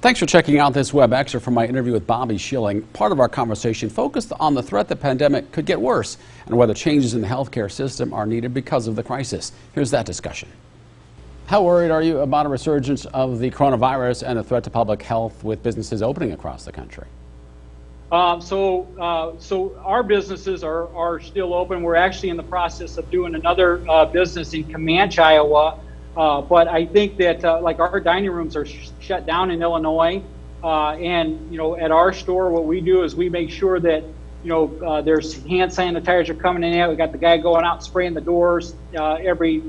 Thanks for checking out this Web Extra from my interview with Bobby Schilling. Part of our conversation focused on the threat the pandemic could get worse and whether changes in the healthcare system are needed because of the crisis. Here's that discussion. How worried are you about a resurgence of the coronavirus and the threat to public health with businesses opening across the country? So our businesses are still open. We're actually in the process of doing another business in Comanche, Iowa. But I think that like our dining rooms are shut down in Illinois, and at our store, what we do is we make sure that there's hand sanitizer coming in and out. We got the guy going out spraying the doors every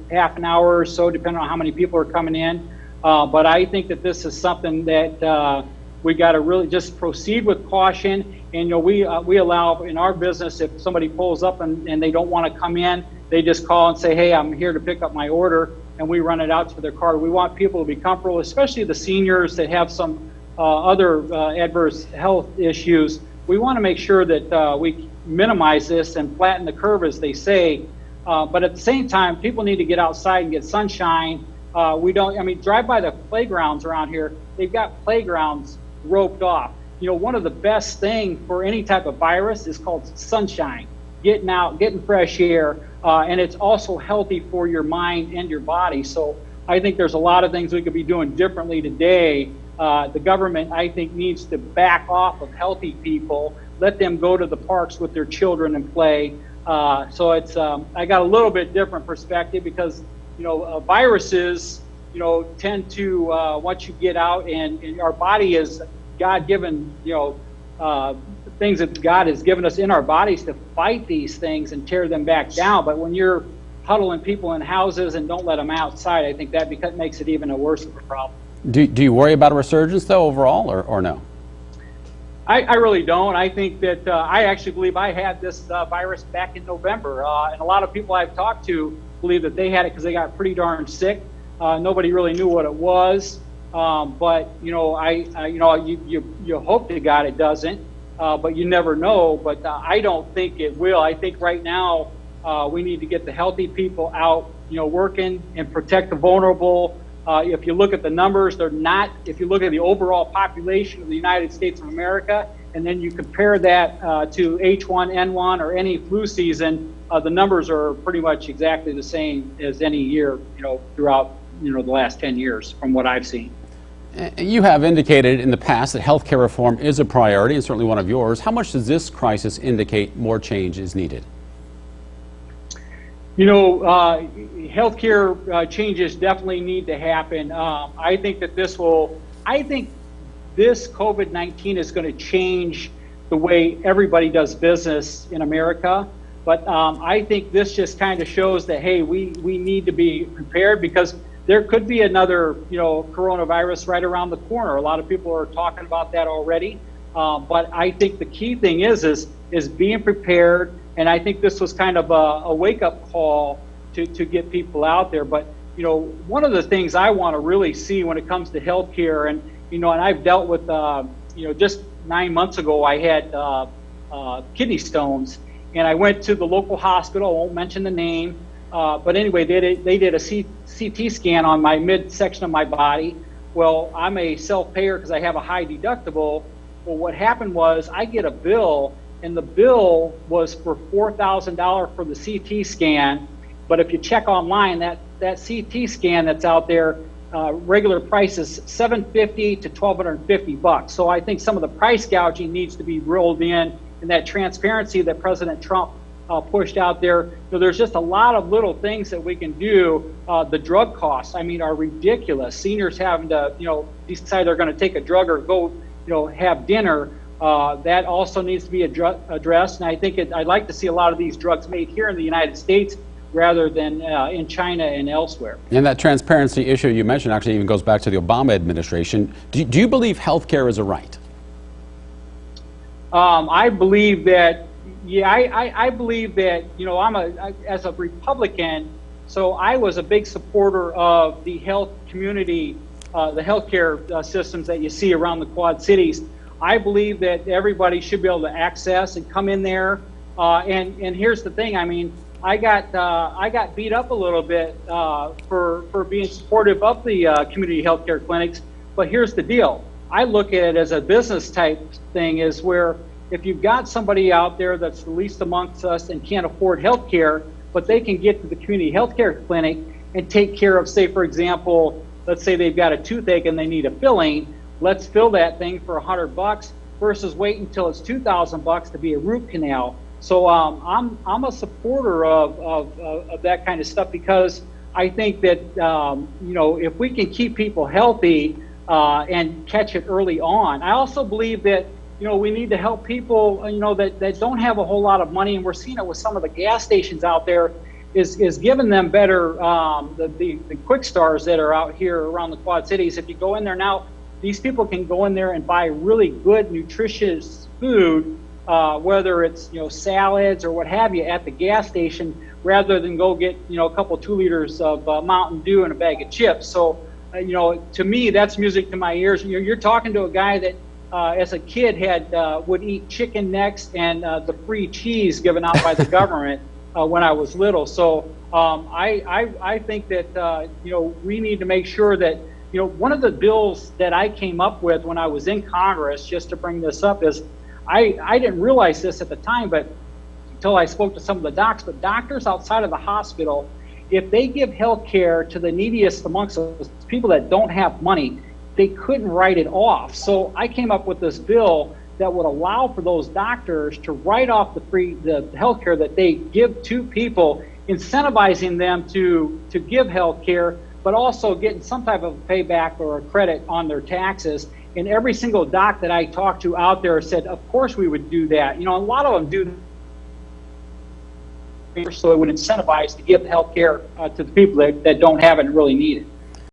half an hour or so, depending on how many people are coming in. But I think that this is something that we got to really just proceed with caution. And we allow in our business, if somebody pulls up and they don't want to come in, they just call and say, hey, I'm here to pick up my order, and we run it out to their car. We want people to be comfortable, especially the seniors that have some other adverse health issues. We want to make sure that we minimize this and flatten the curve, as they say. But at the same time, people need to get outside and get sunshine. Drive by the playgrounds around here. They've got playgrounds roped off. One of the best things for any type of virus is called sunshine. Getting out, getting fresh air, and it's also healthy for your mind and your body. So I think there's a lot of things we could be doing differently today. The government, I think, needs to back off of healthy people, let them go to the parks with their children and play. So it's I got a little bit different perspective because viruses tend to once you get out, and our body is God-given things that God has given us in our bodies to fight these things and tear them back down. But when you're huddling people in houses and don't let them outside, I think that makes it even a worse of a problem. Do you worry about a resurgence, though, overall, or no? I really don't. I think that I actually believe I had this virus back in November, and a lot of people I've talked to believe that they had it because they got pretty darn sick. Nobody really knew what it was, but you hope to God it doesn't, but you never know. But I don't think it will. I think right now we need to get the healthy people out, working and protect the vulnerable. If you look at the numbers, they're not. If you look at the overall population of the United States of America, and then you compare that to H1N1 or any flu season, the numbers are pretty much exactly the same as any year, throughout the last 10 years, from what I've seen. You have indicated in the past that healthcare reform is a priority, and certainly one of yours. How much does this crisis indicate more change is needed? Healthcare changes definitely need to happen. I think that this COVID-19 is going to change the way everybody does business in America. But I think this just kind of shows that, hey, we need to be prepared because there could be another, coronavirus right around the corner. A lot of people are talking about that already. But I think the key thing is being prepared. And I think this was kind of a wake-up call to get people out there. But, one of the things I want to really see when it comes to healthcare, and I've dealt with, just 9 months ago, I had kidney stones. And I went to the local hospital, I won't mention the name, but anyway, they did a CT scan on my midsection of my body. Well, I'm a self-payer because I have a high deductible. Well, what happened was I get a bill, and the bill was for $4,000 for the CT scan. But if you check online, that CT scan that's out there, regular price is $750 to $1,250. So I think some of the price gouging needs to be rolled in. And that transparency that President Trump pushed out there, there's just a lot of little things that we can do. The drug costs, are ridiculous. Seniors having to, decide they're going to take a drug or go, have dinner. That also needs to be addressed. And I think I'd like to see a lot of these drugs made here in the United States rather than in China and elsewhere. And that transparency issue you mentioned actually even goes back to the Obama administration. Do you believe health care is a right? I believe that, I believe that, as a Republican, so I was a big supporter of the health community, the healthcare systems that you see around the Quad Cities. I believe that everybody should be able to access and come in there. And here's the thing, I got beat up a little bit for being supportive of the community healthcare clinics. But here's the deal. I look at it as a business type thing, is where if you've got somebody out there that's the least amongst us and can't afford health care, but they can get to the community health care clinic and take care of, say, for example, let's say they've got a toothache and they need a filling, let's fill that thing for $100 versus wait until it's $2,000 to be a root canal. So I'm a supporter of that kind of stuff, because I think that if we can keep people healthy and catch it early on. I also believe that we need to help people that don't have a whole lot of money, and we're seeing it with some of the gas stations out there, is giving them better the quick stars that are out here around the Quad Cities. If you go in there now, these people can go in there and buy really good, nutritious food, whether it's salads or what have you, at the gas station, rather than go get a couple 2 liters of Mountain Dew and a bag of chips. So to me, that's music to my ears. You're talking to a guy that as a kid would eat chicken necks and the free cheese given out by the government when I was little. So I think that we need to make sure that one of the bills that I came up with when I was in Congress, just to bring this up, is I didn't realize this at the time, but until I spoke to some of the docs, but doctors outside of the hospital, if they give health care to the neediest amongst us, people that don't have money, they couldn't write it off. So I came up with this bill that would allow for those doctors to write off the health care that they give to people, incentivizing them to give health care, but also getting some type of payback or a credit on their taxes. And every single doc that I talked to out there said, of course we would do that. A lot of them do, so it would incentivize to give health care to the people that don't have it and really need it.